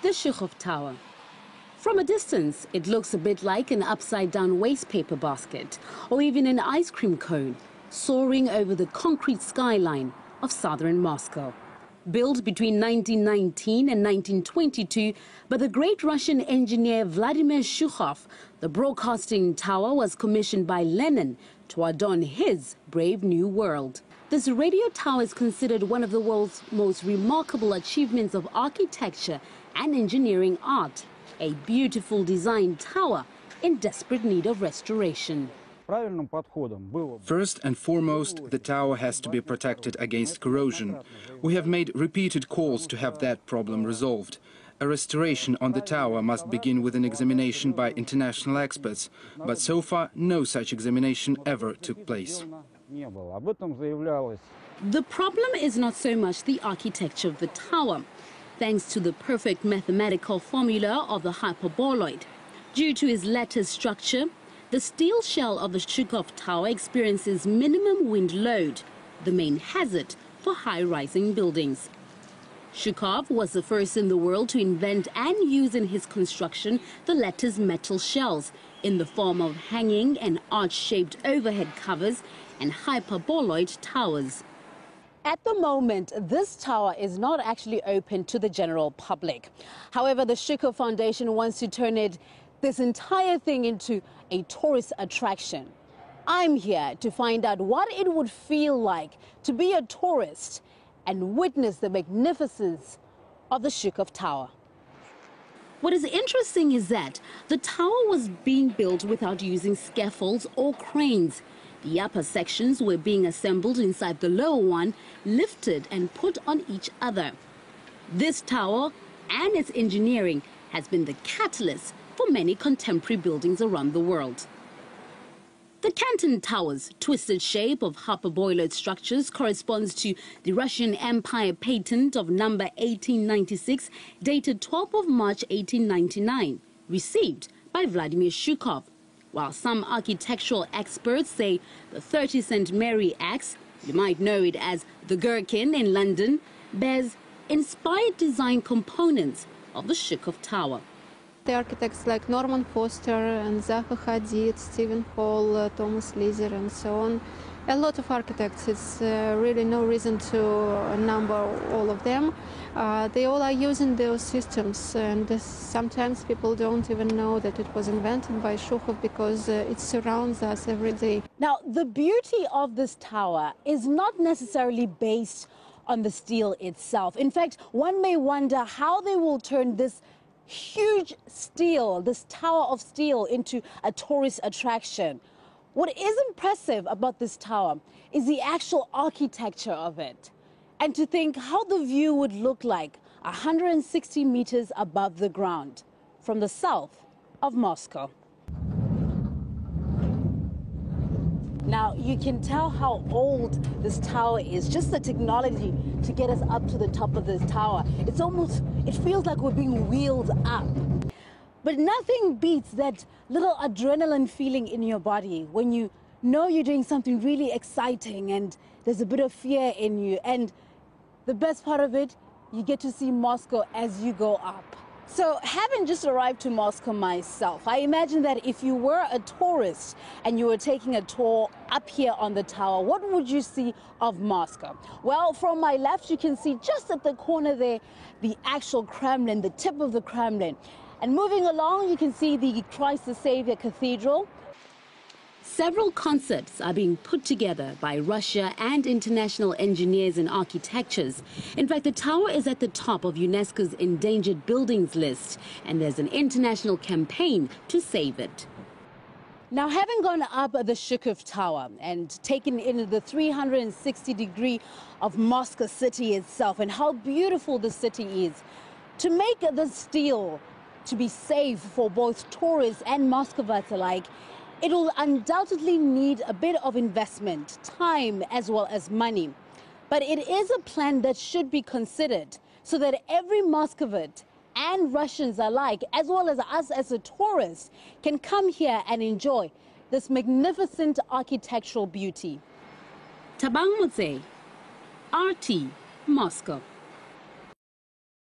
the Shukhov Tower. From a distance, it looks a bit like an upside-down waste paper basket or even an ice cream cone soaring over the concrete skyline of southern Moscow. Built between 1919 and 1922 by the great Russian engineer Vladimir Shukhov, the broadcasting tower was commissioned by Lenin to adorn his brave new world. This radio tower is considered one of the world's most remarkable achievements of architecture and engineering art. A beautiful design tower in desperate need of restoration. First and foremost, the tower has to be protected against corrosion. We have made repeated calls to have that problem resolved. A restoration on the tower must begin with an examination by international experts, but so far no such examination ever took place. The problem is not so much the architecture of the tower, thanks to the perfect mathematical formula of the hyperboloid. Due to its lattice structure, the steel shell of the Shukhov Tower experiences minimum wind load, the main hazard for high-rising buildings. Shukhov was the first in the world to invent and use in his construction the lattice metal shells in the form of hanging and arch-shaped overhead covers and hyperboloid towers. At the moment, this tower is not actually open to the general public. However, the Shukhov Foundation wants to turn this entire thing into a tourist attraction. I'm here to find out what it would feel like to be a tourist and witness the magnificence of the Shukhov Tower. What is interesting is that the tower was being built without using scaffolds or cranes. The upper sections were being assembled inside the lower one, lifted and put on each other. This tower and its engineering has been the catalyst for many contemporary buildings around the world. The Canton Tower's twisted shape of hyperboloid structures corresponds to the Russian Empire patent of number 1896, dated 12th of March 1899, received by Vladimir Shukhov. While some architectural experts say the 30 St. Mary Axe, you might know it as the Gherkin in London, bears inspired design components of the Shukhov Tower. The architects like Norman Foster and Zaha Hadid, Stephen Hall, Thomas Leaser and so on, a lot of architects, it's really no reason to number all of them. They all are using those systems, and sometimes people don't even know that it was invented by Shukhov because it surrounds us every day. Now, the beauty of this tower is not necessarily based on the steel itself. In fact, one may wonder how they will turn this huge steel, this tower of steel, into a tourist attraction. What is impressive about this tower is the actual architecture of it. And to think how the view would look like 160 meters above the ground from the south of Moscow. Now, you can tell how old this tower is, just the technology to get us up to the top of this tower. It feels like we're being wheeled up. But nothing beats that little adrenaline feeling in your body when you know you're doing something really exciting and there's a bit of fear in you. And the best part of it, you get to see Moscow as you go up. So, having just arrived to Moscow myself, I imagine that if you were a tourist and you were taking a tour up here on the tower, what would you see of Moscow? Well, from my left, you can see just at the corner there, the actual Kremlin, the tip of the Kremlin. And moving along, you can see the Christ the Savior Cathedral. Several concepts are being put together by Russia and international engineers and architects. In fact, the tower is at the top of UNESCO's endangered buildings list, and there's an international campaign to save it. Now, having gone up the Shukhov Tower and taken in the 360 degree of Moscow city itself and how beautiful the city is, to make the steel to be safe for both tourists and Muscovites alike, it will undoubtedly need a bit of investment, time as well as money. But it is a plan that should be considered so that every Muscovite and Russians alike, as well as us as a tourist, can come here and enjoy this magnificent architectural beauty. Tabang Mutse, RT, Moscow.